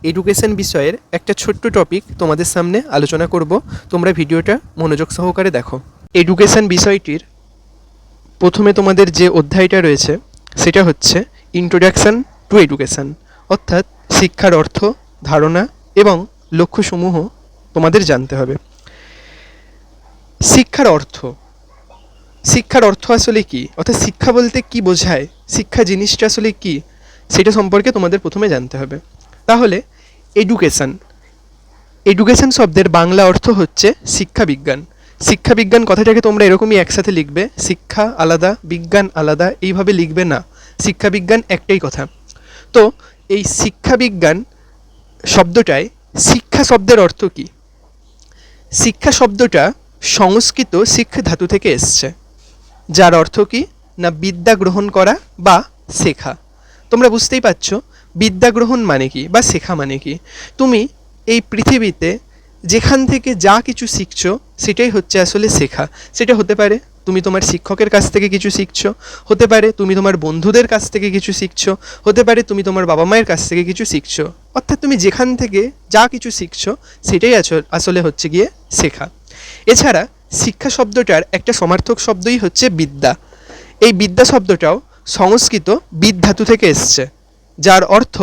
Education বিষয়ের একটা ছোট্ট টপিক তোমাদের সামনে আলোচনা করব। তোমরা ভিডিওটা মনোযোগ সহকারে দেখো। এডুকেশন বিষয়টির প্রথমে তোমাদের যে অধ্যায়টা রয়েছে সেটা হচ্ছে ইন্ট্রোডাকশন টু এডুকেশন, অর্থাৎ শিক্ষার অর্থ, ধারণা এবং লক্ষ্যসমূহ তোমাদের জানতে হবে। শিক্ষার অর্থ আসলে কি, অর্থাৎ শিক্ষা বলতে কি বোঝায়, শিক্ষা জিনিসটা আসলে কি, সেটা সম্পর্কে তোমাদের প্রথমে জানতে হবে। তাহলে এডুকেশন শব্দের বাংলা অর্থ হচ্ছে শিক্ষাবিজ্ঞান। শিক্ষাবিজ্ঞান কথাটাকে তোমরা এরকমই একসাথে লিখবে, শিক্ষা আলাদা বিজ্ঞান আলাদা এইভাবে লিখবে না, শিক্ষাবিজ্ঞান একটাই কথা। তো এই শিক্ষাবিজ্ঞান শব্দটায় শিক্ষা শব্দের অর্থ কি? শিক্ষা শব্দটা সংস্কৃত শিক্ষ ধাতু থেকে এসছে, যার অর্থ কি না বিদ্যা গ্রহণ করা বা শেখা। তোমরা বুঝতেই পারছো বিদ্যা গ্রহণ মানে কি বা শেখা মানে কি। তুমি এই পৃথিবীতে যেখান থেকে যা কিছু শিখছো সেটাই হচ্ছে আসলে শেখা। সেটা হতে পারে তুমি তোমার শিক্ষকের কাছ থেকে কিছু শিখছো, হতে পারে তুমি তোমার বন্ধুদের কাছ থেকে কিছু শিখছো, হতে পারে তুমি তোমার বাবা মায়ের কাছ থেকে কিছু শিখছো। অর্থাৎ তুমি যেখান থেকে যা কিছু শিখছো সেটাই আসলে হচ্ছে গিয়ে শেখা। এছাড়া শিক্ষা শব্দটার একটা সমার্থক শব্দই হচ্ছে বিদ্যা। এই বিদ্যা শব্দটাও সংস্কৃত বিদ ধাতু থেকে এসছে, যার অর্থ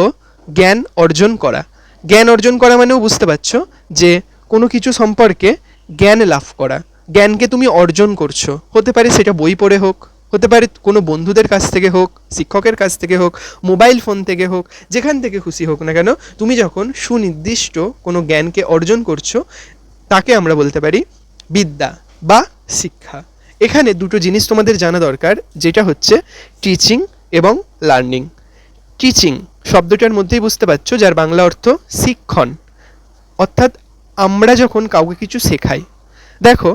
জ্ঞান অর্জন করা। জ্ঞান অর্জন করা মানেও বুঝতে পারছো যে কোনো কিছু সম্পর্কে জ্ঞান লাভ করা, জ্ঞানকে তুমি অর্জন করছো। হতে পারে সেটা বই পড়ে হোক, হতে পারে কোনো বন্ধুদের কাছ থেকে হোক, শিক্ষকের কাছ থেকে হোক, মোবাইল ফোন থেকে হোক, যেখান থেকে খুশি হোক না কেন, তুমি যখন সুনির্দিষ্ট কোনো জ্ঞানকে অর্জন করছো তাকে আমরা বলতে পারি বিদ্যা বা শিক্ষা। এখানে দুটো জিনিস তোমাদের জানা দরকার, যেটা হচ্ছে টিচিং এবং লার্নিং। টিচিং শব্দটার মধ্যেই বুঝতে পারছো, যার বাংলা অর্থ শিক্ষণ, অর্থাৎ আমরা যখন কাউকে কিছু শেখাই। দেখো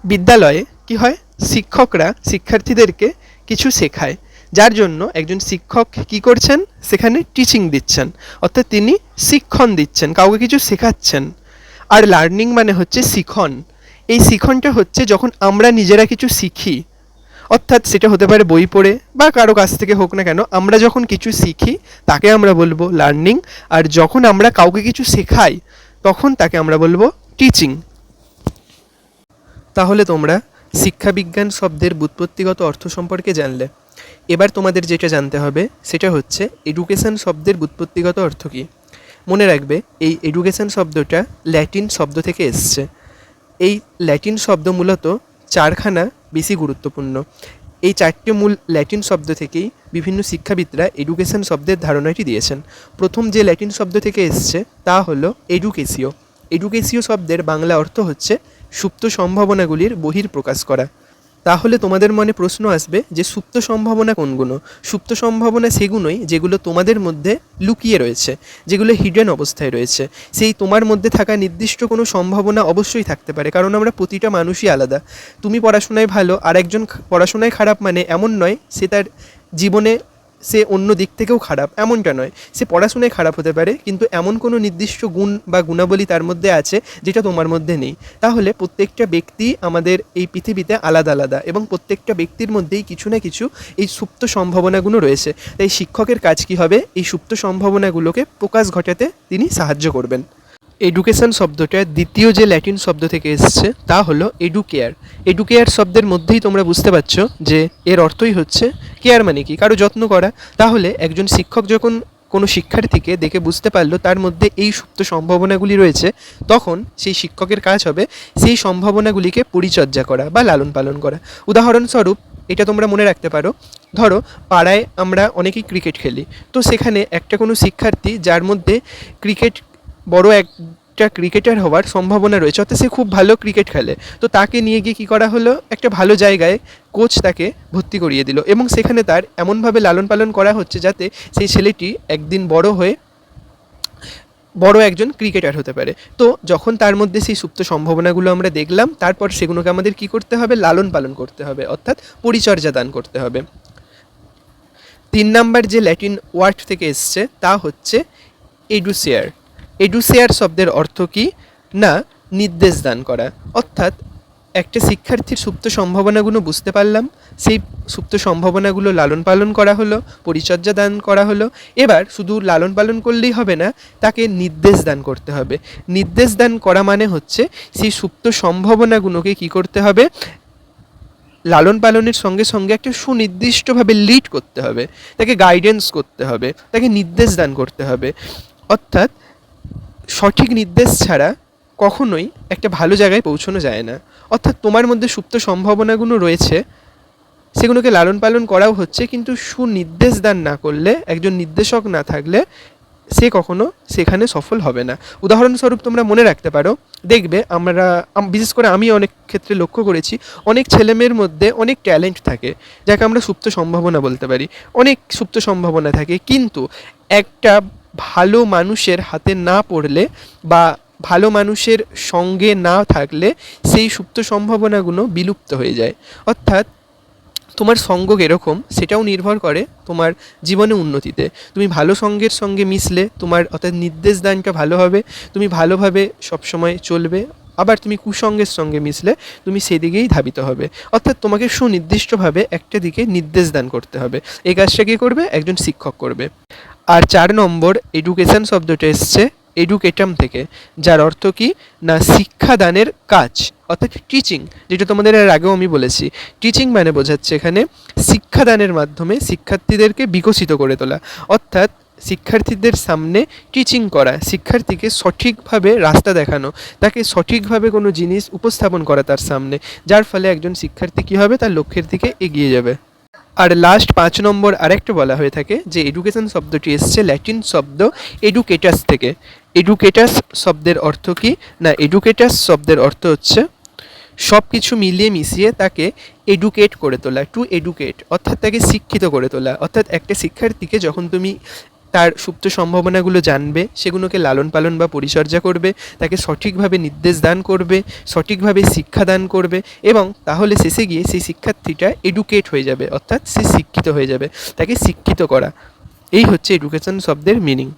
বিদ্যালয়ে কি হয়, শিক্ষকরা শিক্ষার্থীদেরকে কিছু শেখায়, যার জন্য একজন শিক্ষক কি করছেন, সেখানে টিচিং দিচ্ছেন, অর্থাৎ তিনি শিক্ষণ দিচ্ছেন, কাউকে কিছু শেখাচ্ছেন। আর লার্নিং মানে হচ্ছে শিখন। এই শিখনটা হচ্ছে যখন আমরা নিজেরা কিছু শিখি, অর্থাৎ সেটা হতে পারে বই পড়ে বা কারো কাছ থেকে হোক না কেন, আমরা যখন কিছু শিখি তাকে আমরা বলবো লার্নিং। আর যখন আমরা কাউকে কিছু শেখাই তখন তাকে আমরা বলবো টিচিং। তাহলে তোমরা শিক্ষাবিজ্ঞান শব্দের ব্যুৎপত্তিগত অর্থ সম্পর্কে জানলে। এবার তোমাদের যেটা জানতে হবে সেটা হচ্ছে এডুকেশন শব্দের ব্যুৎপত্তিগত অর্থ কী। মনে রাখবে এই এডুকেশন শব্দটা ল্যাটিন শব্দ থেকে এসছে। এই ল্যাটিন শব্দ মূলত চারখানা বেশি গুরুত্বপূর্ণ। এই চারটে মূল ল্যাটিন শব্দ থেকেই বিভিন্ন শিক্ষাবিদরা এডুকেশন শব্দের ধারণাটি দিয়েছেন। প্রথম যে ল্যাটিন শব্দ থেকে এসছে তা হলো এডুকেসিও। এডুকেসিও শব্দের বাংলা অর্থ হচ্ছে সুপ্ত সম্ভাবনাগুলির বহিঃপ্রকাশ করা। তাহলে তোমাদের মনে প্রশ্ন আসবে যে সুপ্ত সম্ভাবনা কোনগুলো? সুপ্ত সম্ভাবনা সেগুলোই যেগুলো তোমাদের মধ্যে লুকিয়ে রয়েছে, যেগুলো হিডেন অবস্থায় রয়েছে। সেই তোমার মধ্যে থাকা নির্দিষ্ট কোনো সম্ভাবনা অবশ্যই থাকতে পারে, কারণ আমরা প্রতিটা মানুষই আলাদা। তুমি পড়াশোনায় ভালো আর একজন পড়াশোনায় খারাপ মানে এমন নয় সে তার জীবনে সে অন্য দিক থেকেও খারাপ, এমনটা নয়। সে পড়াশোনায় খারাপ হতে পারে কিন্তু এমন কোনো নির্দিষ্ট গুণ বা গুণাবলী তার মধ্যে আছে যেটা তোমার মধ্যে নেই। তাহলে প্রত্যেকটা ব্যক্তি আমাদের এই পৃথিবীতে আলাদা আলাদা এবং প্রত্যেকটা ব্যক্তির মধ্যেই কিছু না কিছু এই সুপ্ত সম্ভাবনাগুলো রয়েছে। তাই শিক্ষকের কাজ কী হবে, এই সুপ্ত সম্ভাবনাগুলোকে প্রকাশ ঘটাতে তিনি সাহায্য করবেন। এডুকেশন শব্দটা দ্বিতীয় যে ল্যাটিন শব্দ থেকে এসছে তা হলো এডুকেয়ার। এডুকেয়ার শব্দের মধ্যেই তোমরা বুঝতে পারছো যে এর অর্থই হচ্ছে কেয়ার মানে কি, কারো যত্ন করা। তাহলে একজন শিক্ষক যখন কোনো শিক্ষার্থীকে দেখে বুঝতে পারলো তার মধ্যে এই সুপ্ত সম্ভাবনাগুলি রয়েছে, তখন সেই শিক্ষকের কাজ হবে সেই সম্ভাবনাগুলিকে পরিচর্যা করা বা লালন পালন করা। উদাহরণস্বরূপ এটা তোমরা মনে রাখতে পারো, ধরো পাড়ায় আমরা অনেকেই ক্রিকেট খেলি, তো সেখানে একটা কোনো শিক্ষার্থী যার মধ্যে বড় একটা ক্রিকেটার হওয়ার সম্ভাবনা রয়েছে, অর্থাৎ সে খুব ভালো ক্রিকেট খেলে, তো তাকে নিয়ে গিয়ে কী করা হলো, একটা ভালো জায়গায় কোচ তাকে ভর্তি করিয়ে দিল এবং সেখানে তার এমনভাবে লালন পালন করা হচ্ছে যাতে সেই ছেলেটি একদিন বড় হয়ে বড় একজন ক্রিকেটার হতে পারে। তো যখন তার মধ্যে সেই সুপ্ত সম্ভাবনাগুলো আমরা দেখলাম, তারপর সেগুলোকে আমাদের কী করতে হবে, লালন পালন করতে হবে, অর্থাৎ পরিচর্যা দান করতে হবে। 3 নাম্বার যে ল্যাটিন ওয়ার্ড থেকে এসছে তা হচ্ছে এডুসিয়ার। এডুসিয়ার শব্দের অর্থ কি না নির্দেশ দান করা, অর্থাৎ একটা শিক্ষার্থীর সুপ্ত সম্ভাবনাগুলো বুঝতে পারলাম, সেই সুপ্ত সম্ভাবনাগুলো লালন পালন করা হলো, পরিচর্যা দান করা হলো। এবার শুধু লালন পালন করলেই হবে না, তাকে নির্দেশ দান করতে হবে। নির্দেশ দান করা মানে হচ্ছে সেই সুপ্ত সম্ভাবনাগুলোকে কী করতে হবে, লালন পালনের সঙ্গে সঙ্গে একটা সুনির্দিষ্টভাবে লিড করতে হবে, তাকে গাইডেন্স করতে হবে, তাকে নির্দেশ দান করতে হবে। অর্থাৎ সঠিক নির্দেশ ছাড়া কখনোই একটা ভালো জায়গায় পৌঁছানো যায় না। অর্থাৎ তোমার মধ্যে সুপ্ত সম্ভাবনাগুলো রয়েছে, সেগুলোকে লালন পালন করাও হচ্ছে, কিন্তু সুনির্দেশ দান না করলে, একজন নির্দেশক না থাকলে সে কখনো সেখানে সফল হবে না। উদাহরণস্বরূপ তোমরা মনে রাখতে পারো, দেখবে বিশেষ করে আমি অনেক ক্ষেত্রে লক্ষ্য করেছি, অনেক ছেলেমেয়ের মধ্যে অনেক ট্যালেন্ট থাকে, যাকে আমরা সুপ্ত সম্ভাবনা বলতে পারি। অনেক সুপ্ত সম্ভাবনা থাকে, কিন্তু একটা ভালো মানুষের হাতে না পড়লে বা ভালো মানুষের সঙ্গে না থাকলে সেই সুপ্ত সম্ভাবনাগুলো বিলুপ্ত হয়ে যায়। অর্থাৎ তোমার সঙ্গ কীরকম সেটাও নির্ভর করে তোমার জীবনে উন্নতিতে। তুমি ভালো সঙ্গের সঙ্গে মিশলে তোমার অর্থাৎ নির্দেশ দানটা ভালো হবে, তুমি ভালোভাবে সবসময় চলবে। আবার তুমি কুসঙ্গের সঙ্গে মিশলে তুমি সেদিকেই ধাবিত হবে। অর্থাৎ তোমাকে সুনির্দিষ্টভাবে একটা দিকে নির্দেশ দান করতে হবে। এই কাজটা কে করবে? একজন শিক্ষক করবে। আর 4 নম্বর এডুকেশন শব্দটা এসছে এডুকেটাম থেকে, যার অর্থ কি না শিক্ষাদানের কাজ, অর্থাৎ টিচিং, যেটা তোমাদের এর আগেও আমি বলেছি। টিচিং মানে বোঝাচ্ছে এখানে শিক্ষাদানের মাধ্যমে শিক্ষার্থীদেরকে বিকশিত করে তোলা। অর্থাৎ শিক্ষার্থীদের সামনে টিচিং করা, শিক্ষার্থীকে সঠিকভাবে রাস্তা দেখানো, তাকে সঠিকভাবে কোনো জিনিস উপস্থাপন করা তার সামনে, যার ফলে একজন শিক্ষার্থী কী হবে, তার লক্ষ্যের দিকে এগিয়ে যাবে। আর লাস্ট 5 নম্বর আরেকটা বলা হয়ে থাকে যে এডুকেশন শব্দটি এসছে ল্যাটিন শব্দ এডুকেটাস থেকে। এডুকেটাস শব্দের অর্থ কি না, এডুকেটাস শব্দের অর্থ হচ্ছে সব কিছু মিলিয়ে মিশিয়ে তাকে এডুকেট করে তোলা, টু এডুকেট, অর্থাৎ তাকে শিক্ষিত করে তোলা। অর্থাৎ একটা শিক্ষার্থীকে যখন তুমি তার সুপ্ত সম্ভাবনাগুলো জানবে, সেগুলোকে লালন পালন বা পরিচর্যা করবে, তাকে সঠিকভাবে নির্দেশ দান করবে, সঠিকভাবে শিক্ষা দান করবে, এবং তাহলে শেষে গিয়ে সেই শিক্ষার্থীটা এডুকেট হয়ে যাবে, অর্থাৎ সে শিক্ষিত হয়ে যাবে। তাকে শিক্ষিত করা, এই হচ্ছে এডুকেশন শব্দের মিনিং।